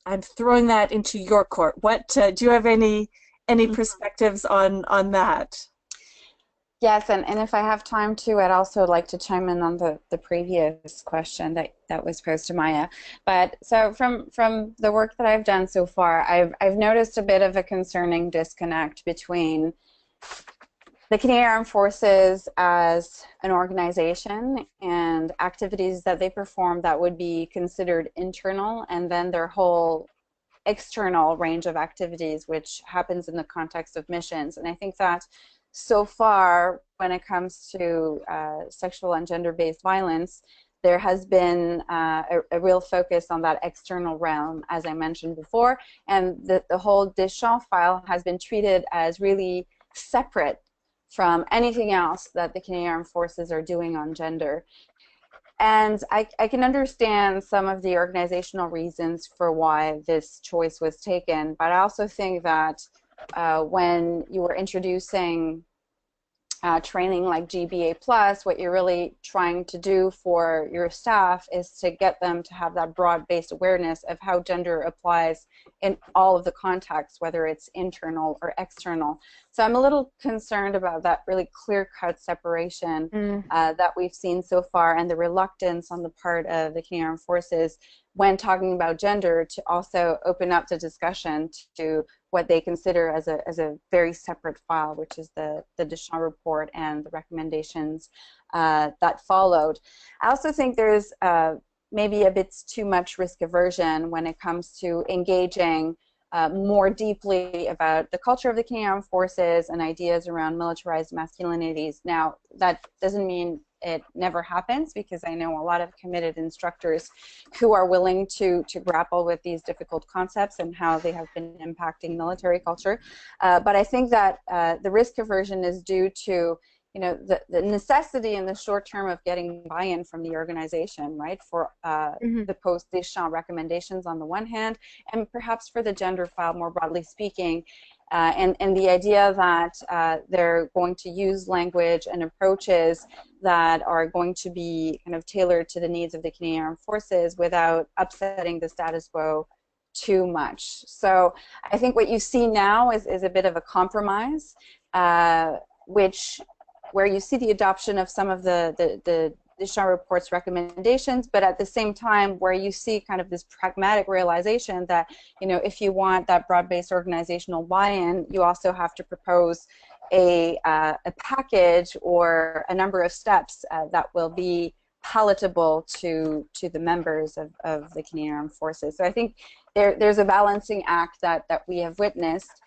S1: I'm throwing that into your court. What do you have any perspectives on that?
S4: Yes, and if I have time to, I'd also like to chime in on the previous question that was posed to Maya. But so from the work that I've done so far, I've noticed a bit of a concerning disconnect between the Canadian Armed Forces as an organization and activities that they perform that would be considered internal, and then their whole external range of activities which happens in the context of missions. And I think that so far, when it comes to sexual and gender-based violence, there has been a real focus on that external realm, as I mentioned before, and the whole Deschamps file has been treated as really separate from anything else that the Canadian Armed Forces are doing on gender. And I can understand some of the organizational reasons for why this choice was taken, but I also think that when you were introducing training like GBA+, what you're really trying to do for your staff is to get them to have that broad-based awareness of how gender applies in all of the contexts, whether it's internal or external. So I'm a little concerned about that really clear-cut separation that we've seen so far, and the reluctance on the part of the Canadian Armed Forces when talking about gender to also open up the discussion to what they consider as a very separate file, which is the Deschamps report and the recommendations that followed. I also think there's maybe a bit too much risk aversion when it comes to engaging more deeply about the culture of the Canadian Armed Forces and ideas around militarized masculinities. Now, that doesn't mean it never happens, because I know a lot of committed instructors who are willing to grapple with these difficult concepts and how they have been impacting military culture. But I think that the risk aversion is due to the necessity in the short term of getting buy-in from the organization, right, for the post-Deschamps recommendations on the one hand, and perhaps for the gender file more broadly speaking, and the idea that they're going to use language and approaches that are going to be kind of tailored to the needs of the Canadian Armed Forces without upsetting the status quo too much. So I think what you see now is a bit of a compromise, where you see the adoption of some of the Deschamps report's recommendations, but at the same time where you see kind of this pragmatic realization that, if you want that broad-based organizational buy-in, you also have to propose a package or a number of steps that will be palatable to the members of the Canadian Armed Forces. So I think there's a balancing act that we have witnessed.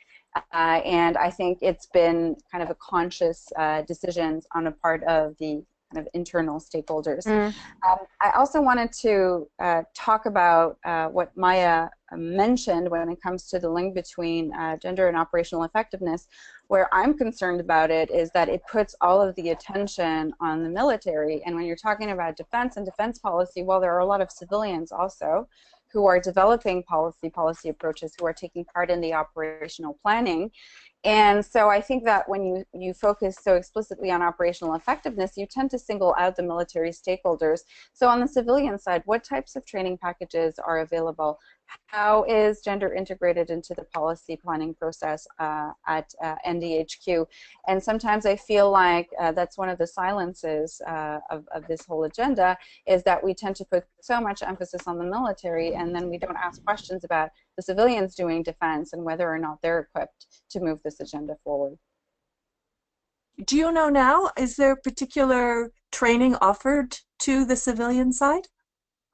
S4: And I think it's been kind of a conscious decision on a part of the kind of internal stakeholders. I also wanted to talk about what Maya mentioned when it comes to the link between gender and operational effectiveness. Where I'm concerned about it is that it puts all of the attention on the military. And when you're talking about defense and defense policy, well, there are a lot of civilians also who are developing policy approaches, who are taking part in the operational planning. And so I think that when you focus so explicitly on operational effectiveness, you tend to single out the military stakeholders. So on the civilian side, what types of training packages are available? How is gender integrated into the policy planning process at NDHQ? And sometimes I feel like that's one of the silences of this whole agenda, is that we tend to put so much emphasis on the military, and then we don't ask questions about the civilians doing defense and whether or not they're equipped to move this agenda forward.
S1: Do you know now, is there particular training offered to the civilian side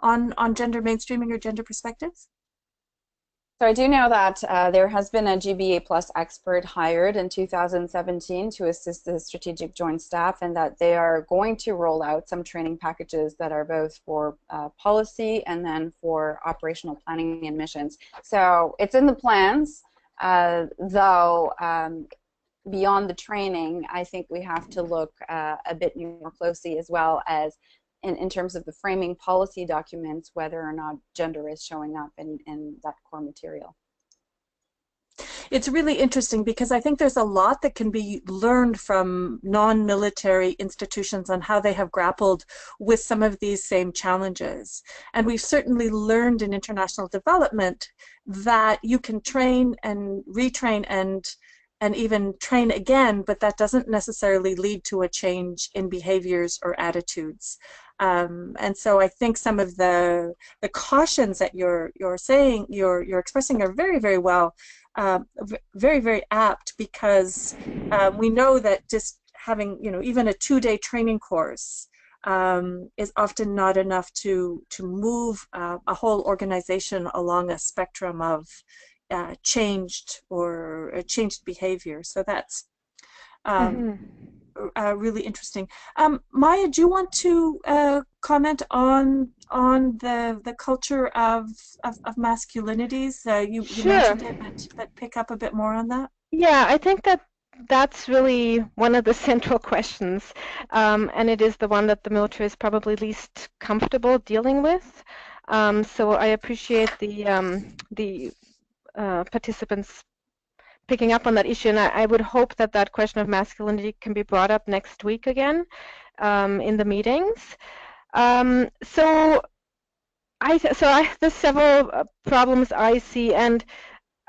S1: on gender mainstreaming or gender perspectives?
S4: So I do know that there has been a GBA Plus expert hired in 2017 to assist the Strategic Joint Staff, and that they are going to roll out some training packages that are both for policy and then for operational planning and missions. So it's in the plans, though beyond the training, I think we have to look a bit more closely as well as in terms of the framing policy documents, whether or not gender is showing up in that core material.
S1: It's really interesting because I think there's a lot that can be learned from non-military institutions on how they have grappled with some of these same challenges. And we've certainly learned in international development that you can train and retrain and even train again, but that doesn't necessarily lead to a change in behaviors or attitudes. And so I think some of the cautions that you're saying, you're expressing are very, very well, very, very apt, because we know that just having, even a 2-day training course is often not enough to move a whole organization along a spectrum of changed behavior. So that's really interesting. Maya, do you want to comment on the culture of masculinities? You
S5: Sure.
S1: mentioned it, but pick up a bit more on that.
S5: Yeah, I think that's really one of the central questions, and it is the one that the military is probably least comfortable dealing with. So I appreciate the participants picking up on that issue, and I would hope that that question of masculinity can be brought up next week again in the meetings. So there's several problems I see, and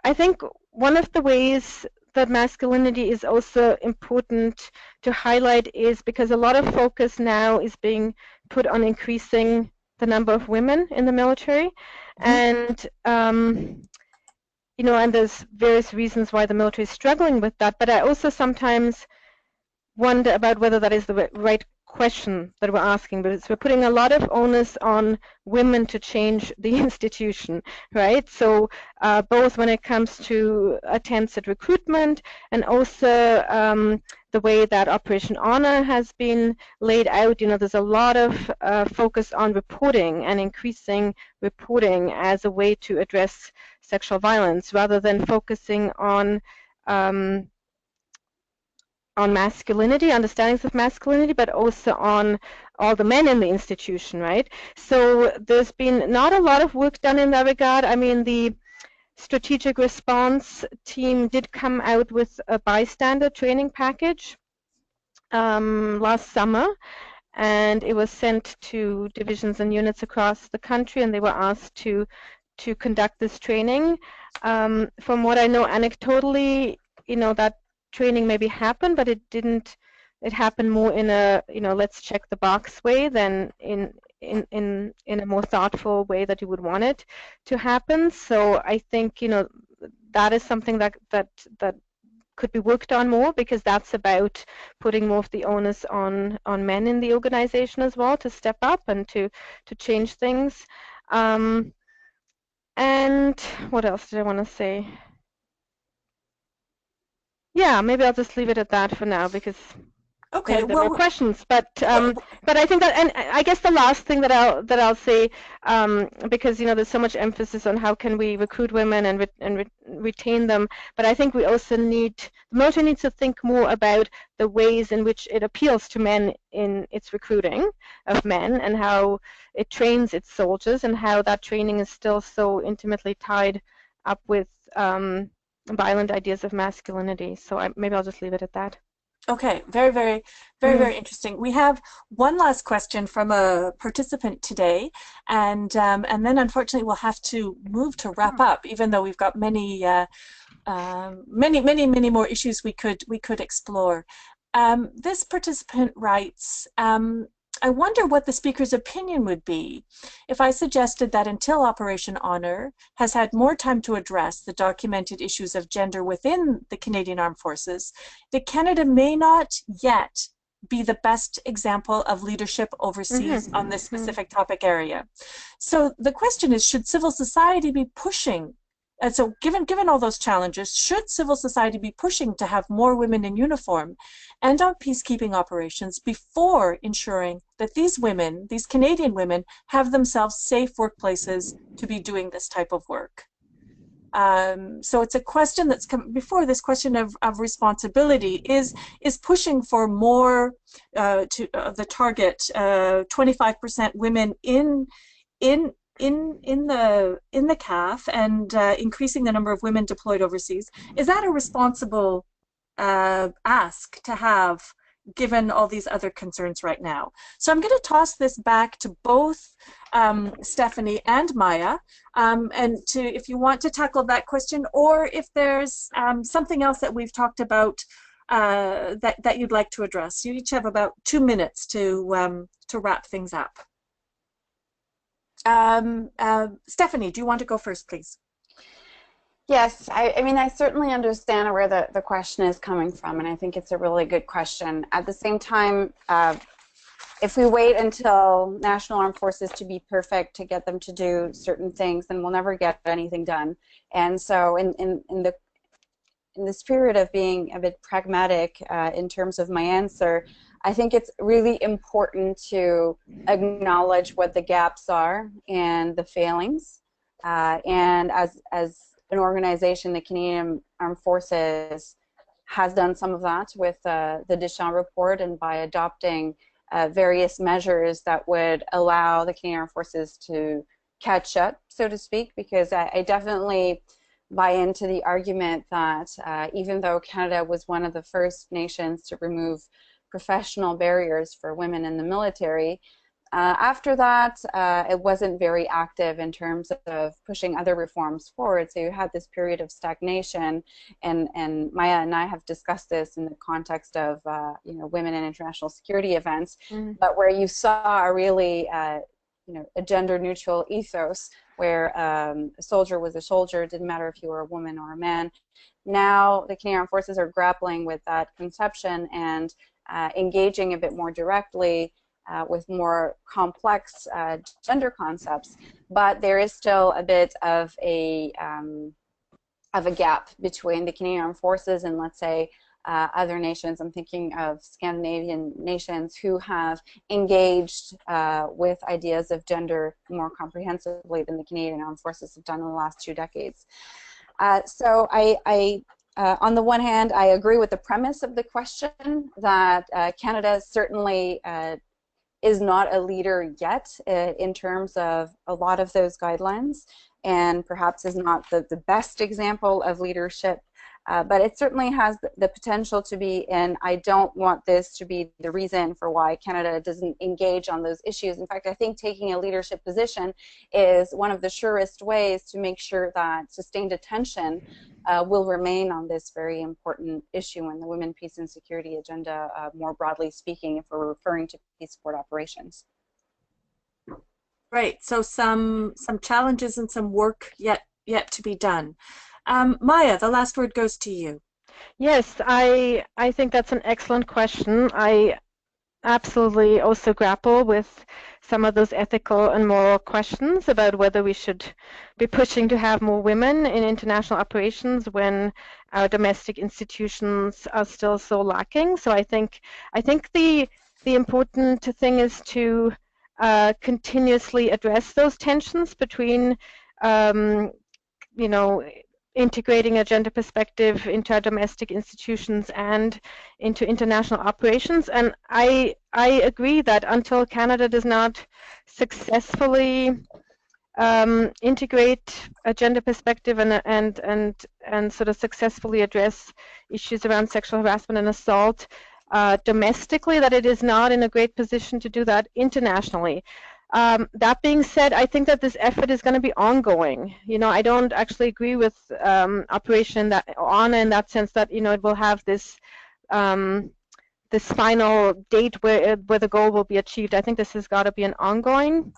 S5: I think one of the ways that masculinity is also important to highlight is because a lot of focus now is being put on increasing the number of women in the military, and and there's various reasons why the military is struggling with that, but I also sometimes wonder about whether that is the right question that we're asking, because we're putting a lot of onus on women to change the institution, right? So both when it comes to attempts at recruitment and also the way that Operation Honor has been laid out, there's a lot of focus on reporting and increasing reporting as a way to address sexual violence, rather than focusing on masculinity, understandings of masculinity, but also on all the men in the institution, right? So there's been not a lot of work done in that regard. I mean, the strategic response team did come out with a bystander training package last summer, and it was sent to divisions and units across the country, and they were asked to conduct this training. From what I know anecdotally, that training maybe happened, but it didn't. It happened more in a let's check the box way than in a more thoughtful way that you would want it to happen. So I think that is something that could be worked on more, because that's about putting more of the onus on men in the organization as well to step up and to change things. And what else did I want to say? Yeah, maybe I'll just leave it at that for now because
S1: Okay,
S5: maybe there are
S1: well,
S5: more questions. But I think that, and I guess the last thing that I'll say, because there's so much emphasis on how can we recruit women and retain them, but I think we also the military needs to think more about the ways in which it appeals to men in its recruiting of men and how it trains its soldiers and how that training is still so intimately tied up with violent ideas of masculinity. So maybe I'll just leave it at that.
S1: okay, very interesting. We have one last question from a participant today, and then unfortunately we'll have to move to wrap up, even though we've got many more issues we could explore. This participant writes, I wonder what the speaker's opinion would be if I suggested that until Operation Honor has had more time to address the documented issues of gender within the Canadian Armed Forces, that Canada may not yet be the best example of leadership overseas on this specific topic area. So the question is, should civil society be pushing? And so given all those challenges, should civil society be pushing to have more women in uniform and on peacekeeping operations before ensuring that these women, these Canadian women, have themselves safe workplaces to be doing this type of work? So it's a question that's come before, this question of responsibility is pushing for more to the target 25% women in the CAF and increasing the number of women deployed overseas. Is that a responsible ask to have, given all these other concerns right now? So I'm going to toss this back to both Stephanie and Maya, and if you want to tackle that question, or if there's something else that we've talked about that you'd like to address. You each have about 2 minutes to wrap things up. Stephanie, do you want to go first, please?
S4: Yes, I mean, I certainly understand where the question is coming from, and I think it's a really good question. At the same time, if we wait until National Armed Forces to be perfect to get them to do certain things, then we'll never get anything done. And so in the spirit of being a bit pragmatic in terms of my answer, I think it's really important to acknowledge what the gaps are and the failings. And as an organization, the Canadian Armed Forces has done some of that with the Deschamps report and by adopting various measures that would allow the Canadian Armed Forces to catch up, so to speak, because I definitely buy into the argument that even though Canada was one of the first nations to remove professional barriers for women in the military, after that it wasn't very active in terms of pushing other reforms forward. So you had this period of stagnation, and Maya and I have discussed this in the context of women in international security events, but where you saw a really a gender neutral ethos where a soldier was a soldier, it didn't matter if you were a woman or a man. Now the Canadian Armed Forces are grappling with that conception and engaging a bit more directly with more complex gender concepts, but there is still a bit of a gap between the Canadian Armed Forces and, let's say, other nations. I'm thinking of Scandinavian nations who have engaged with ideas of gender more comprehensively than the Canadian Armed Forces have done in the last 2 decades. So on the one hand, I agree with the premise of the question that Canada certainly is not a leader yet in terms of a lot of those guidelines, and perhaps is not the best example of leadership, but it certainly has the potential to be, and I don't want this to be the reason for why Canada doesn't engage on those issues. In fact, I think taking a leadership position is one of the surest ways to make sure that sustained attention will remain on this very important issue in the women, peace, and security agenda, more broadly speaking, if we're referring to peace support operations.
S1: Right. So some challenges and some work yet to be done. Maya, the last word goes to you.
S5: Yes, I think that's an excellent question. absolutely also grapple with some of those ethical and moral questions about whether we should be pushing to have more women in international operations when our domestic institutions are still so lacking. So I think the important thing is to continuously address those tensions between you know, integrating a gender perspective into our domestic institutions and into international operations. And I agree that until Canada does not successfully integrate a gender perspective and sort of successfully address issues around sexual harassment and assault domestically, that it is not in a great position to do that internationally. That being said, I think that this effort is going to be ongoing. You know, I don't actually agree with Operation Honor in that sense that, you know, it will have this this final date where the goal will be achieved. I think this has got to be an ongoing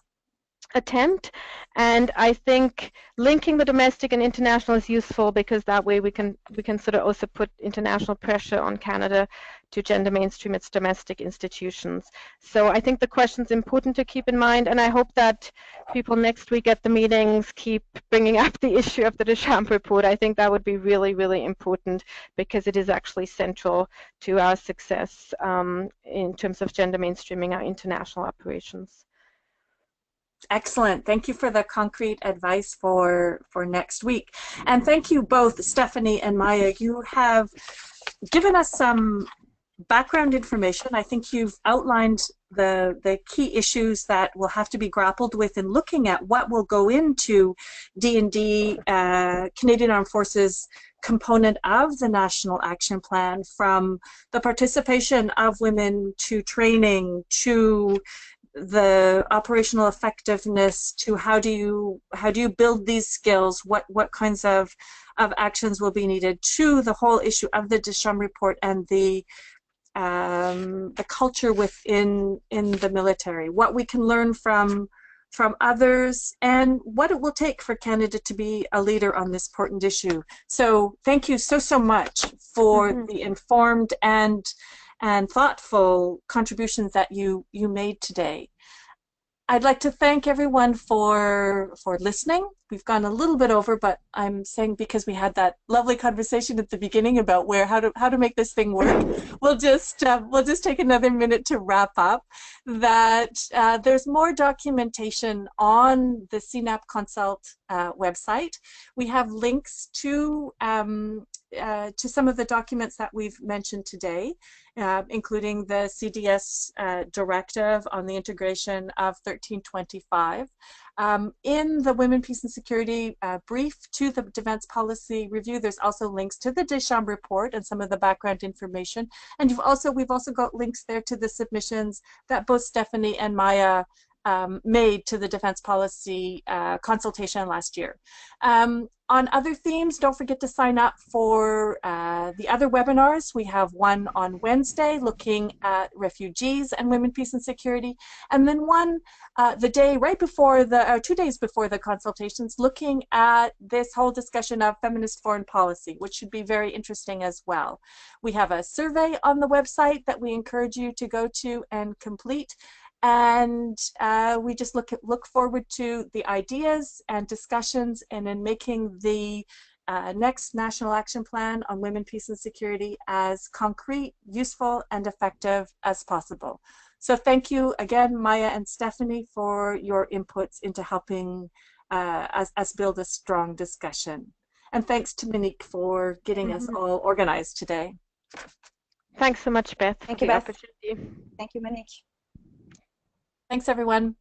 S5: attempt, and I think linking the domestic and international is useful because that way we can sort of also put international pressure on Canada to gender mainstream its domestic institutions. So I think the question's important to keep in mind, and I hope that people next week at the meetings keep bringing up the issue of the Deschamps report. I think that would be really, really important because it is actually central to our success in terms of gender mainstreaming our international operations.
S1: Excellent. Thank you for the concrete advice for next week. And thank you both, Stephanie and Maya. You have given us some background information. I think you've outlined the key issues that will have to be grappled with in looking at what will go into D&D, Canadian Armed Forces component of the National Action Plan, from the participation of women to training to the operational effectiveness to how do you build these skills, what kinds of actions will be needed, to the whole issue of the Deschamps report and the culture within the military, what we can learn from others, and what it will take for Canada to be a leader on this important issue. So thank you so much for the informed and thoughtful contributions that you made today. I'd like to thank everyone for listening. We've gone a little bit over, but I'm saying because we had that lovely conversation at the beginning about how to make this thing work. We'll just take another minute to wrap up. That there's more documentation on the CNAP Consult website. We have links to some of the documents that we've mentioned today, including the CDS directive on the integration of 1325. In the Women, Peace and Security brief to the Defense Policy Review, there's also links to the Deschamps report and some of the background information. And we've also got links there to the submissions that both Stephanie and Maya made to the Defense Policy consultation last year. On other themes, don't forget to sign up for the other webinars. We have one on Wednesday looking at refugees and women, peace and security, and then one the day right before 2 days before the consultations, looking at this whole discussion of feminist foreign policy, which should be very interesting as well. We have a survey on the website that we encourage you to go to and complete. And we just look forward to the ideas and discussions and in making the next National Action Plan on Women, Peace and Security as concrete, useful, and effective as possible. So thank you again, Maya and Stephanie, for your inputs into helping us build a strong discussion. And thanks to Monique for getting us all organized today.
S5: Thanks so much, Beth.
S3: Thank you, Beth.
S5: Opportunity.
S3: Thank you, Monique.
S1: Thanks, everyone.